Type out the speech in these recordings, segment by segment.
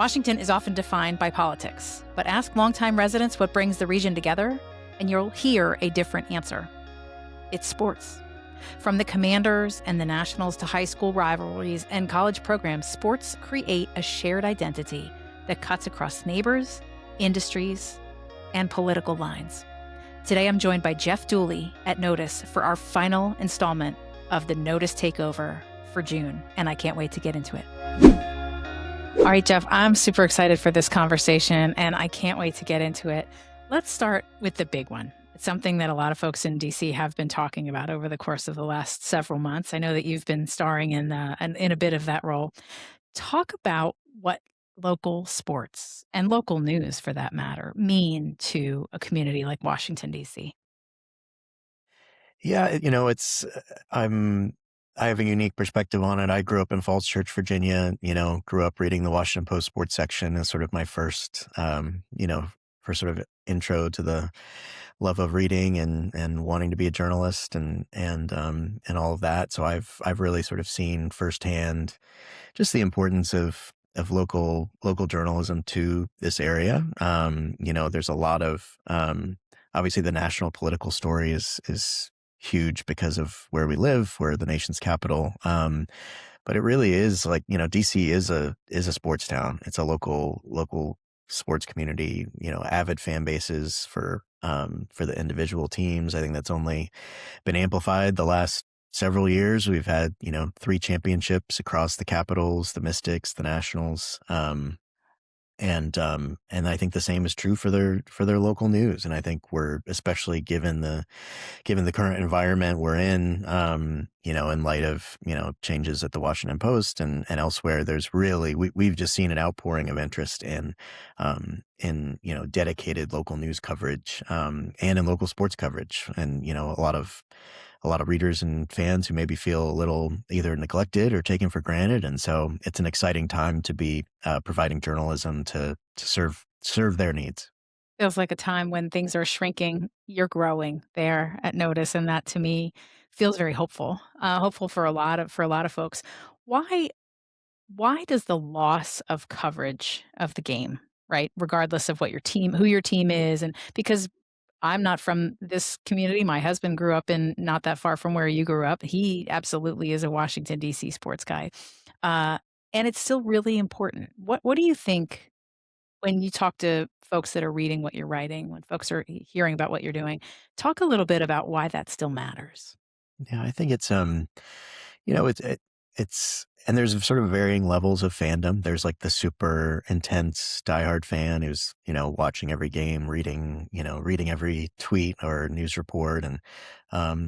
Washington is often defined by politics, but ask longtime residents what brings the region together, and you'll hear a different answer. It's sports. From the Commanders and the Nationals to high school rivalries and college programs, sports create a shared identity that cuts across neighbors, industries, and political lines. Today, I'm joined by Jeff Dooley at Notus for our final installment of the Notus Takeover for June, and I can't wait to get into it. All right, Jeff, I'm super excited for this conversation, and I can't wait to get into it. Let's start with the big one. It's something that a lot of folks in DC have been talking about over the course of the last several months. I know that you've been starring in a bit of that role. Talk about what local sports and local news, for that matter, mean to a community like Washington, D.C. Yeah, it's I have a unique perspective on it. I grew up in Falls Church, Virginia, grew up reading the Washington Post sports section as sort of my first sort of intro to the love of reading and wanting to be a journalist and all of that. So I've really sort of seen firsthand just the importance of local journalism to this area. There's a lot of obviously the national political story is huge because of where we live, we're the nation's capital. But it really is like, DC is a sports town. It's a local sports community, avid fan bases for the individual teams. I think that's only been amplified the last several years. We've had, 3 championships across the Capitals, the Mystics, the Nationals. And I think the same is true for their local news. And I think we're especially given the current environment we're in light of, changes at the Washington Post and elsewhere, there's really, we've just seen an outpouring of interest in dedicated local news coverage, and in local sports coverage. And, a lot of readers and fans who maybe feel a little either neglected or taken for granted. And so it's an exciting time to be providing journalism to serve their needs. Feels like a time when things are shrinking. You're growing there at Notice, and that to me feels very hopeful. Hopeful for a lot of folks. Why why does the loss of coverage of the game, right, regardless of what who your team is, and because I'm not from this community. My husband grew up in not that far from where you grew up. He absolutely is a Washington D.C. sports guy, uh, and it's still really important. What do you think when you talk to folks that are reading what you're writing, when folks are hearing about what you're doing? Talk a little bit about why that still matters. Yeah, I think it's you know, it's and there's sort of varying levels of fandom. There's like the super intense diehard fan who's, watching every game, reading every tweet or news report. And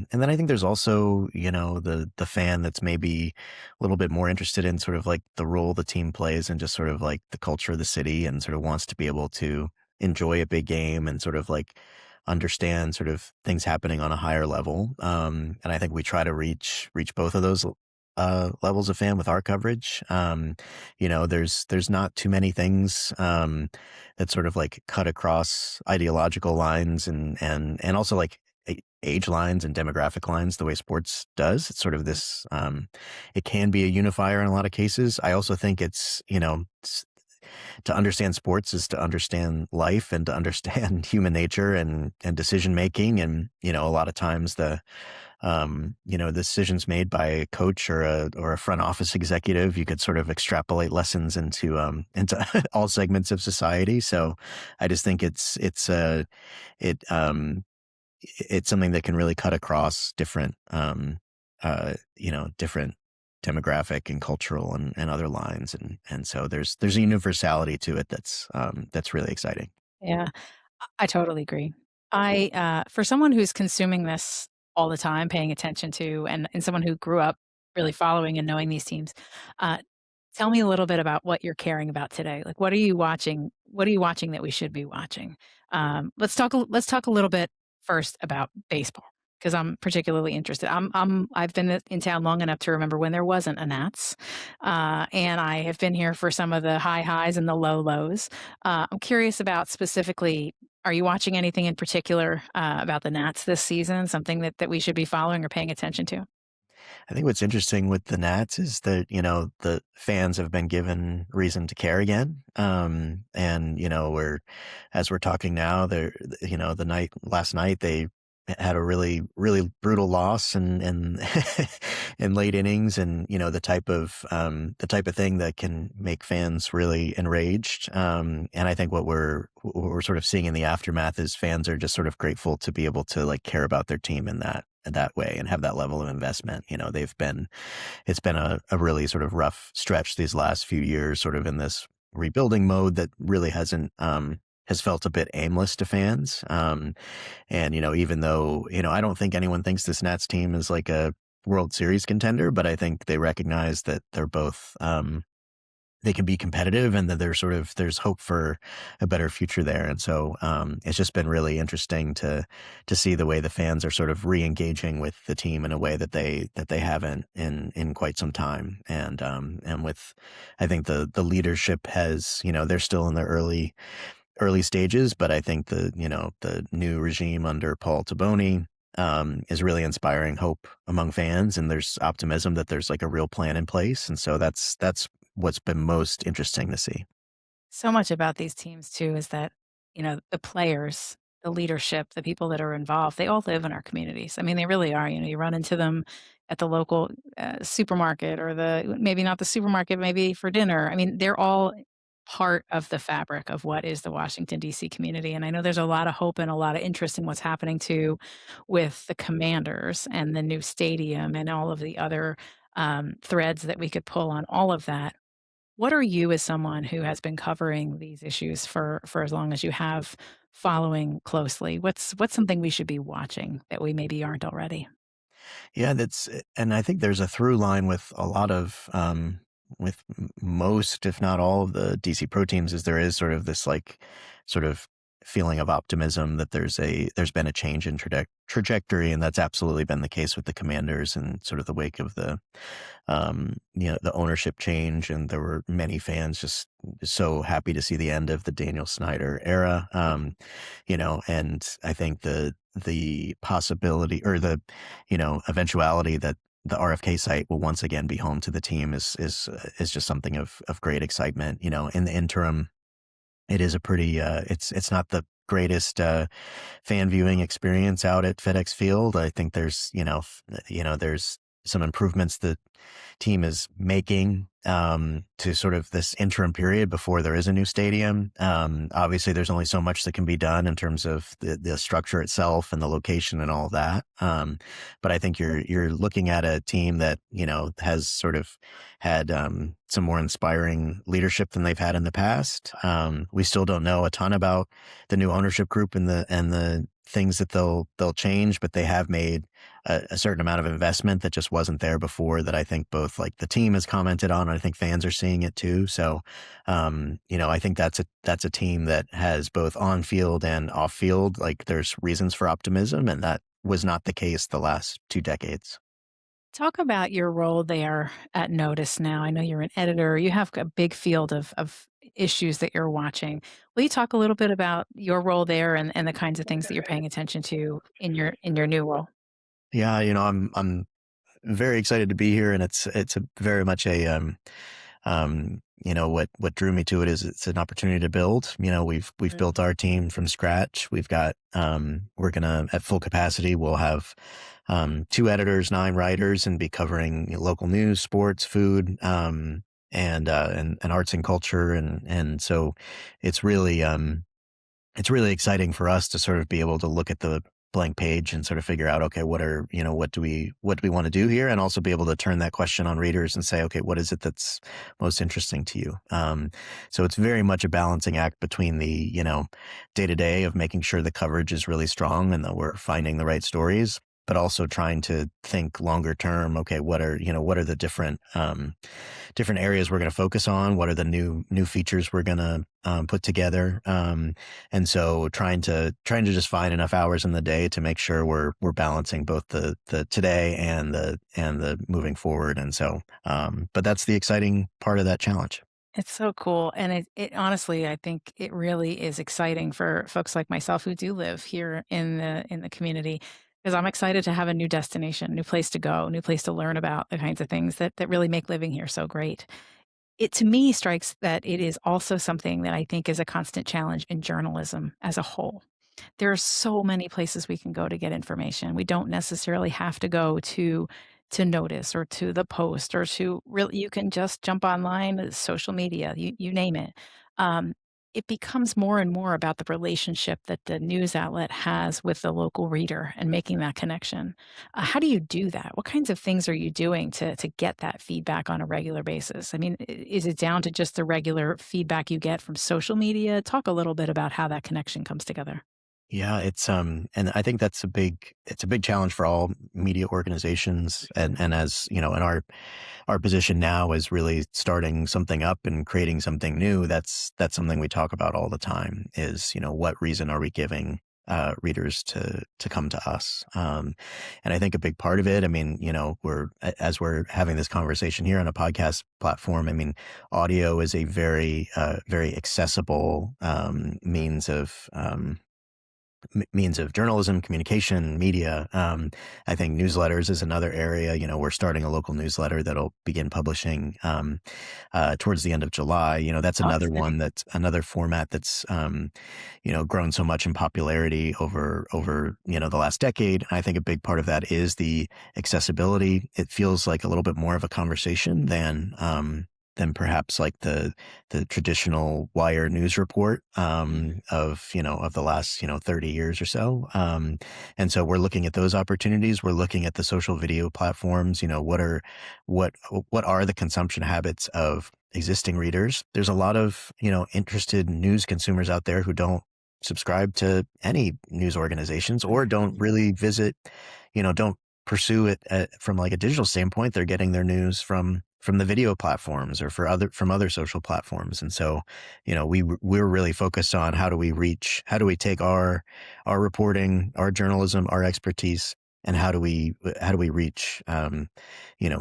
then I think there's also, the fan that's maybe a little bit more interested in sort of like the role the team plays and just sort of like the culture of the city and sort of wants to be able to enjoy a big game and sort of like understand sort of things happening on a higher level. And I think we try to reach both of those levels of fan with our coverage. There's not too many things that sort of like cut across ideological lines and also like age lines and demographic lines the way sports does. It's sort of this it can be a unifier in a lot of cases. I also think it's to understand sports is to understand life and to understand human nature and decision making. And, a lot of times the decisions made by a coach or a front office executive, you could sort of extrapolate lessons into all segments of society. So I just think it's something that can really cut across different, different demographic and cultural and other lines. And so there's a universality to it that's really exciting. Yeah, I totally agree. For someone who's consuming this all the time, paying attention to, and someone who grew up really following and knowing these teams, uh, tell me a little bit about what you're caring about today. Like, what are you watching? What are you watching that we should be watching? Let's talk a little bit first about baseball because I'm particularly interested. I've been in town long enough to remember when there wasn't a Nats, and I have been here for some of the high highs and the low lows. I'm curious about specifically. Are you watching anything in particular about the Nats this season? Something that we should be following or paying attention to? I think what's interesting with the Nats is that, the fans have been given reason to care again. And, as we're talking now, last night they had a really, really brutal loss and in late innings and, the type of thing that can make fans really enraged. And I think what we're sort of seeing in the aftermath is fans are just sort of grateful to be able to like care about their team in that way and have that level of investment. It's been a really sort of rough stretch these last few years, sort of in this rebuilding mode that really has felt a bit aimless to fans. And, even though, I don't think anyone thinks this Nats team is like a World Series contender, but I think they recognize that they're both, they can be competitive and that there's hope for a better future there. And so it's just been really interesting to see the way the fans are sort of re-engaging with the team in a way that they haven't in quite some time. And with I think the leadership has, they're still in their early stages, but I think the new regime under Paul Taboni is really inspiring hope among fans, and there's optimism that there's like a real plan in place. And so that's what's been most interesting to see. So much about these teams too is that, the players, the leadership, the people that are involved, they all live in our communities. I mean, they really are. You run into them at the local supermarket or maybe not the supermarket, maybe for dinner. I mean, they're all part of the fabric of what is the Washington, D.C. community. And I know there's a lot of hope and a lot of interest in what's happening too with the Commanders and the new stadium and all of the other threads that we could pull on all of that. What are you, as someone who has been covering these issues for as long as you have, following closely? What's something we should be watching that we maybe aren't already? Yeah, and I think there's a through line with a lot of, most, if not all of the DC Pro teams is there is sort of this like, sort of feeling of optimism that there's been a change in trajectory. And that's absolutely been the case with the Commanders and sort of the wake of the ownership change. And there were many fans just so happy to see the end of the Daniel Snyder era. And I think the possibility or the, eventuality that the RFK site will once again be home to the team is just something of great excitement. In the interim, it is a pretty, it's not the greatest, fan viewing experience out at FedEx Field. I think there's some improvements the team is making, to sort of this interim period before there is a new stadium. Obviously there's only so much that can be done in terms of the structure itself and the location and all of that. But I think you're looking at a team that, has sort of had, some more inspiring leadership than they've had in the past. We still don't know a ton about the new ownership group and the things that they'll change, but they have made a certain amount of investment that just wasn't there before that I think both like the team has commented on, and I think fans are seeing it too. So, I think that's a team that has both on field and off field, like there's reasons for optimism, and that was not the case the last 2 decades. Talk about your role there at Notus now. I know you're an editor. You have a big field of issues that you're watching. Will you talk a little bit about your role there and the kinds of things that you're paying attention to in your new role? Yeah, I'm very excited to be here, and it's a very much a what drew me to it is it's an opportunity to build. We've Mm. built our team from scratch. We've got we're gonna at full capacity. We'll have 2 editors, 9 writers, and be covering local news, sports, food, and arts and culture, and so it's really it's really exciting for us to sort of be able to look at the blank page and sort of figure out, okay, what do we want to do here? And also be able to turn that question on readers and say, okay, what is it that's most interesting to you? So it's very much a balancing act between the, day to day of making sure the coverage is really strong and that we're finding the right stories, but also trying to think longer term. Okay, what are the different areas we're going to focus on? What are the new features we're going to put together? And so trying to just find enough hours in the day to make sure we're balancing both the today and the moving forward. And so, but that's the exciting part of that challenge. It's so cool, and it honestly, I think it really is exciting for folks like myself who do live here in the community. because I'm excited to have a new destination, new place to go, new place to learn about the kinds of things that really make living here so great. It to me strikes that it is also something that I think is a constant challenge in journalism as a whole. There are so many places we can go to get information. We don't necessarily have to go to Notus or to the Post or to really you can just jump online, social media, you name it. Um, it becomes more and more about the relationship that the news outlet has with the local reader and making that connection. How do you do that? What kinds of things are you doing to get that feedback on a regular basis? I mean, is it down to just the regular feedback you get from social media? Talk a little bit about how that connection comes together. Yeah, and I think it's a big challenge for all media organizations. And as you know, in our position now is really starting something up and creating something new. That's something we talk about all the time is, what reason are we giving readers to come to us? And I think a big part of it, I mean, as we're having this conversation here on a podcast platform, I mean, audio is a very accessible means of journalism, communication, media. I think newsletters is another area. We're starting a local newsletter that'll begin publishing towards the end of July. That's Oh, another exciting. one that's another format that's grown so much in popularity over the last decade. I think a big part of that is the accessibility. It feels like a little bit more of a conversation than perhaps like the traditional wire news report of the last 30 years or so. And so we're looking at those opportunities. We're looking at the social video platforms. What are the consumption habits of existing readers? There's a lot of interested news consumers out there who don't subscribe to any news organizations or don't really visit, don't pursue it from like a digital standpoint. They're getting their news from the video platforms or from other social platforms. And so, we're really focused on how do we take our reporting, our journalism, our expertise, and how do we reach,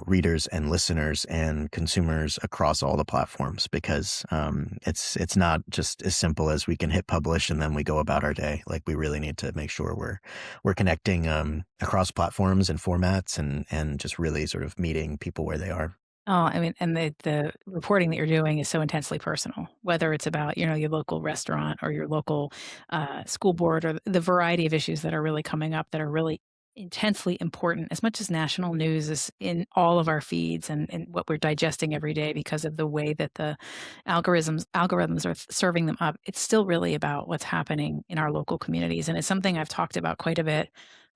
readers and listeners and consumers across all the platforms? Because it's not just as simple as we can hit publish and then we go about our day. Like we really need to make sure we're connecting across platforms and formats and just really sort of meeting people where they are. Oh, I mean, and the reporting that you're doing is so intensely personal, whether it's about, your local restaurant or your local, school board or the variety of issues that are really coming up that are really intensely important as much as national news is in all of our feeds and what we're digesting every day because of the way that the algorithms are serving them up. It's still really about what's happening in our local communities, and it's something I've talked about quite a bit,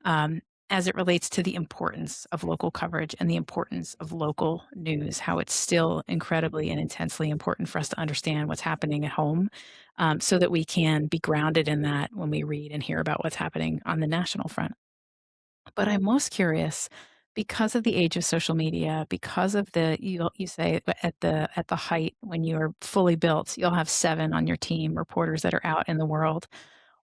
um, as it relates to the importance of local coverage and the importance of local news, how it's still incredibly and intensely important for us to understand what's happening at home, so that we can be grounded in that when we read and hear about what's happening on the national front. But I'm most curious because of the age of social media, because of you say at the height when you're fully built, you'll have 7 on your team, reporters that are out in the world.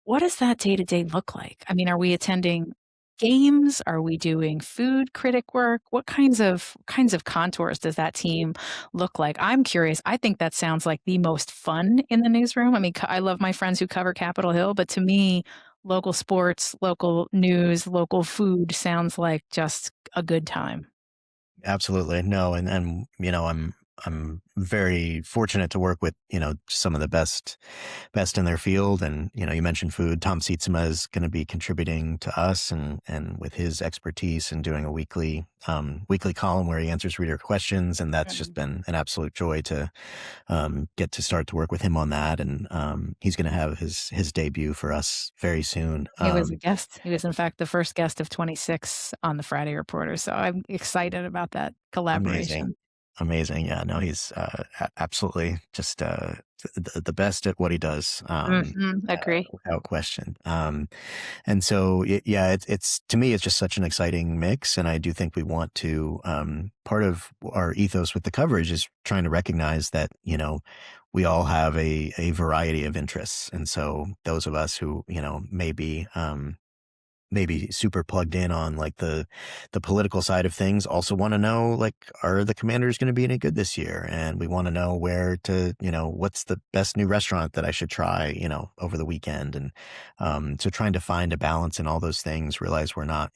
What does that day-to-day look like? I mean, are we attending games? Are we doing food critic work? What kinds of contours does that team look like? I'm curious. I think that sounds like the most fun in the newsroom. I mean, I love my friends who cover Capitol Hill, but to me, local sports, local news, local food sounds like just a good time. Absolutely. No, and I'm very fortunate to work with, some of the best in their field. And, you mentioned food. Tom Sietsema is going to be contributing to us and with his expertise and doing a weekly column where he answers reader questions. And that's just Mhm. been an absolute joy to get to start to work with him on that. And he's going to have his debut for us very soon. He was a guest. He was, in fact, the first guest of 26 on the Friday Reporter, so I'm excited about that Amazing. collaboration. Amazing. Yeah, no, he's absolutely just the best at what he does, Mhm, agree. without question. And so, yeah, it's to me, it's just such an exciting mix. And I do think we want to, part of our ethos with the coverage is trying to recognize that, we all have a variety of interests. And so those of us who, maybe, maybe super plugged in on like the political side of things also want to know, like, are the Commanders going to be any good this year? And we want to know where to, what's the best new restaurant that I should try, over the weekend. And so trying to find a balance in all those things, realize we're not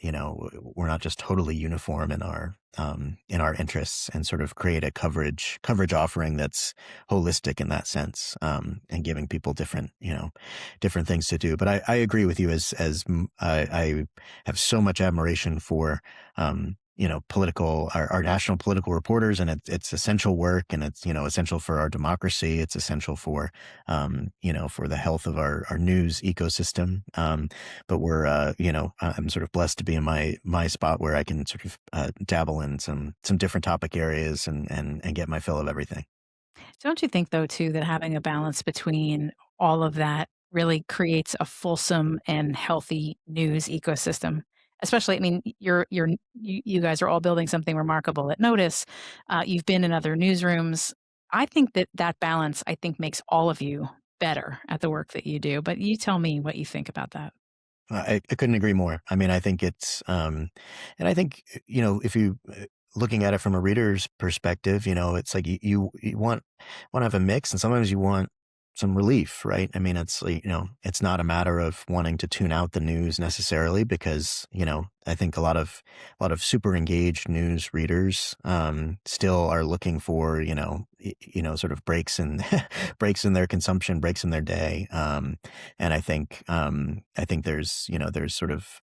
just totally uniform in our interests, and sort of create a coverage offering that's holistic in that sense, and giving people different things to do. But I agree with you, I have so much admiration for, our national political reporters, and it's essential work, and it's, essential for our democracy. It's essential for, for the health of our news ecosystem. But I'm sort of blessed to be in my spot where I can sort of dabble in some different topic areas, and get my fill of everything. Don't you think, though, too, that having a balance between all of that really creates a fulsome and healthy news ecosystem? Especially, I mean, you guys are all building something remarkable at Notus. You've been in other newsrooms. I think that balance, I think, makes all of you better at the work that you do. But you tell me what you think about that. I couldn't agree more. I mean, I think and I think, if you looking at it from a reader's perspective, it's like you want to have a mix, and sometimes you want some relief, right? I mean, it's like, it's not a matter of wanting to tune out the news necessarily, because, I think a lot of super engaged news readers, still are looking for, sort of breaks in breaks in their consumption, breaks in their day. And I think there's sort of,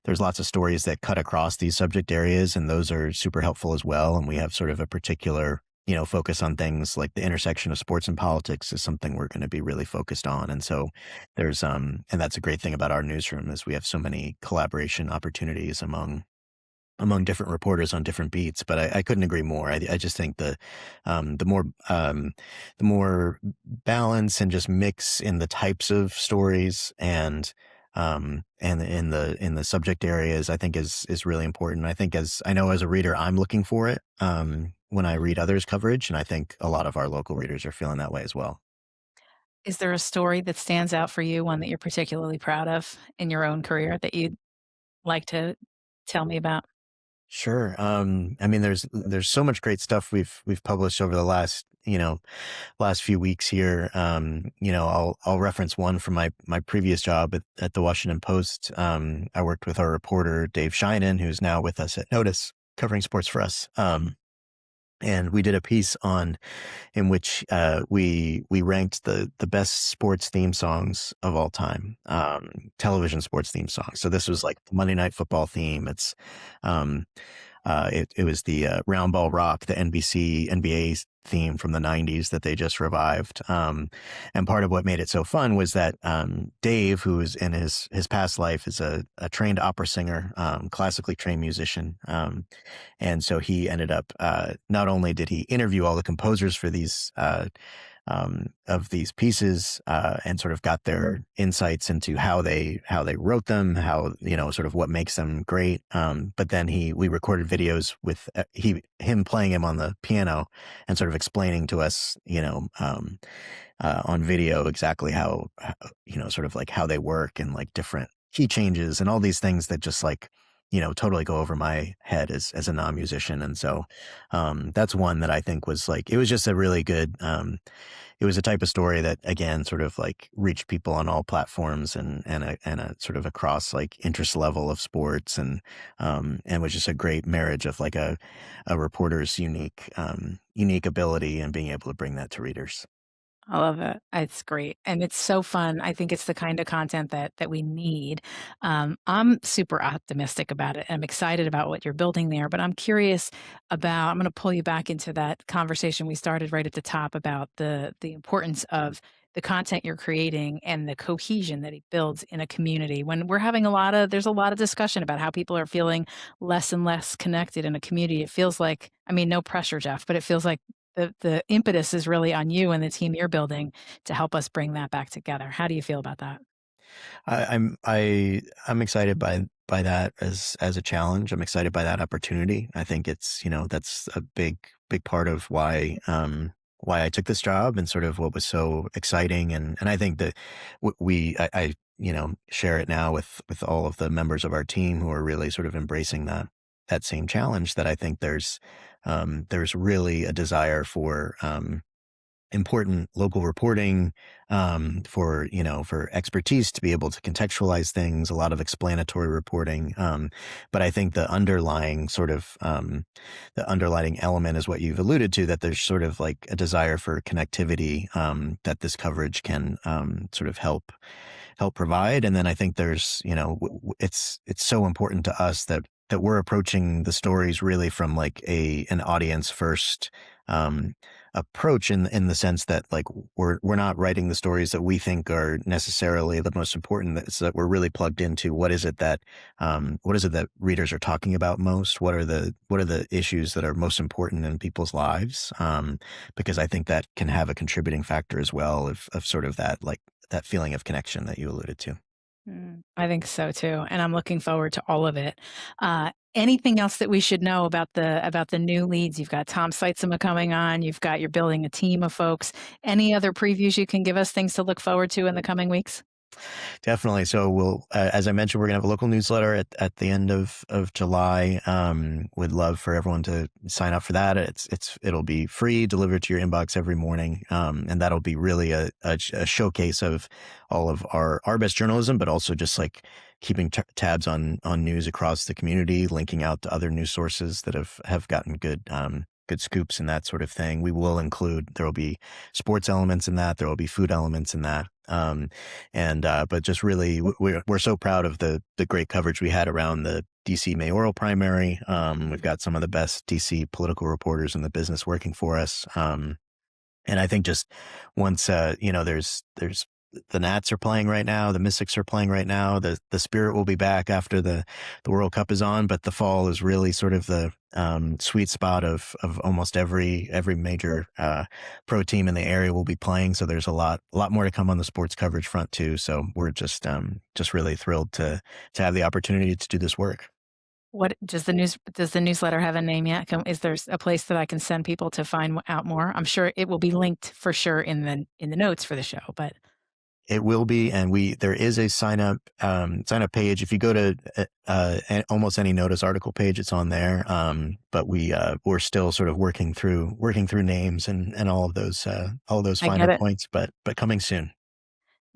there's lots of stories that cut across these subject areas, and those are super helpful as well. And we have sort of a particular, focus on things like the intersection of sports and politics is something we're going to be really focused on. And so and that's a great thing about our newsroom, is we have so many collaboration opportunities among different reporters on different beats. But I couldn't agree more. I just think the more balance and just mix in the types of stories, and in the subject areas, I think is really important. I think, as I know, as a reader, I'm looking for it, when I read others' coverage, and I think a lot of our local readers are feeling that way as well. Is there a story that stands out for you, one that you're particularly proud of in your own career that you'd like to tell me about? Sure. I mean, there's so much great stuff we've published over the last few weeks here. I'll reference one from my previous job at the Washington Post. I worked with our reporter Dave Sheinin, who's now with us at Notus, covering sports for us. And we did a piece in which we ranked the best sports theme songs of all time, television sports theme songs. So this was like the Monday Night Football theme. Um, it was the Round Ball Rock, the NBA theme from the 90s that they just revived. And part of what made it so fun was that Dave, who is in his past life, is a trained opera singer, classically trained musician. And so he ended up, not only did he interview all the composers for these of these pieces, and sort of got their insights into how they wrote them, how, sort of what makes them great. But then we recorded videos with him playing him on the piano, and sort of explaining to us, on video exactly how, sort of like how they work, and like different key changes and all these things that just like, totally go over my head as a non-musician. And so, that's one that I think was like, it was just a really good, it was a type of story that, again, sort of like reached people on all platforms, and a sort of across like interest level of sports, and was just a great marriage of like a reporter's unique ability, and being able to bring that to readers. I love it. It's great, and it's so fun. I think it's the kind of content that we need. I'm super optimistic about it. I'm excited about what you're building there, but I'm curious about. I'm going to pull you back into that conversation we started right at the top about the importance of the content you're creating and the cohesion that it builds in a community. When we're having there's a lot of discussion about how people are feeling less and less connected in a community. It feels like, I mean, no pressure, Jeff, but it feels like the impetus is really on you and the team you're building to help us bring that back together. How do you feel about that? I'm excited by that as a challenge. I'm excited by that opportunity. I think it's, that's a big part of why, why I took this job and sort of what was so exciting. And I think that I share it now with all of the members of our team who are really sort of embracing that same challenge, that I think there's really a desire for, important local reporting, for expertise to be able to contextualize things, a lot of explanatory reporting. But I think the underlying element is what you've alluded to, that there's sort of like a desire for connectivity, that this coverage can, sort of help provide. And then I think there's, it's so important to us that we're approaching the stories really from like an audience first, approach, in the sense that like we're not writing the stories that we think are necessarily the most important. It's that we're really plugged into what is it that readers are talking about most. What are the issues that are most important in people's lives? Because I think that can have a contributing factor as well of sort of that feeling of connection that you alluded to. I think so too, and I'm looking forward to all of it. Anything else that we should know about the new leads? You've got Tom Seitzema coming on. You're building a team of folks. Any other previews you can give us? Things to look forward to in the coming weeks? Definitely. So as I mentioned, we're gonna have a local newsletter at the end of July. Would love for everyone to sign up for that. It'll be free, delivered to your inbox every morning, and that'll be really a showcase of all of our best journalism, but also just like keeping tabs on news across the community, linking out to other news sources that have gotten good scoops and that sort of thing. There will be sports elements in that. There will be food elements in that. But just really, we're so proud of the great coverage we had around the DC mayoral primary. We've got some of the best DC political reporters in the business working for us. And I think just once, there's the Nats are playing right now. The Mystics are playing right now. The Spirit will be back after the World Cup is on, but the fall is really sort of the sweet spot of almost every major pro team in the area will be playing. So there's a lot more to come on the sports coverage front too. So we're just really thrilled to have the opportunity to do this work. What does the newsletter have a name yet? Is there a place that I can send people to find out more? I'm sure it will be linked for sure in the notes for the show, but it will be, and there is a sign up page. If you go to almost any Notus article page, it's on there. But we're still sort of working through names and all of those finer points. But coming soon.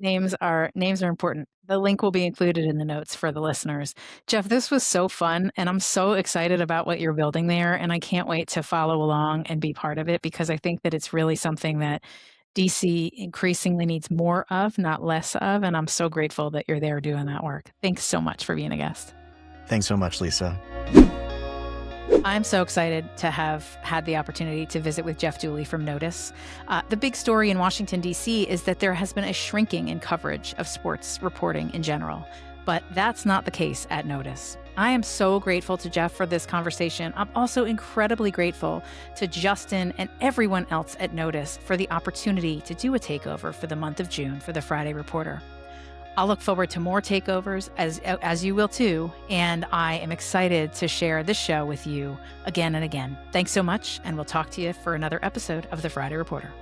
Names are important. The link will be included in the notes for the listeners. Jeff, this was so fun, and I'm so excited about what you're building there, and I can't wait to follow along and be part of it, because I think that it's really something that DC increasingly needs more of, not less of, and I'm so grateful that you're there doing that work. Thanks so much for being a guest. Thanks so much, Lisa. I'm so excited to have had the opportunity to visit with Jeff Dooley from Notus. The big story in Washington, D.C. is that there has been a shrinking in coverage of sports reporting in general, but that's not the case at Notus. I am so grateful to Jeff for this conversation. I'm also incredibly grateful to Justin and everyone else at Notus for the opportunity to do a takeover for the month of June for the Friday Reporter. I'll look forward to more takeovers, as you will too, and I am excited to share this show with you again and again. Thanks so much, and we'll talk to you for another episode of the Friday Reporter.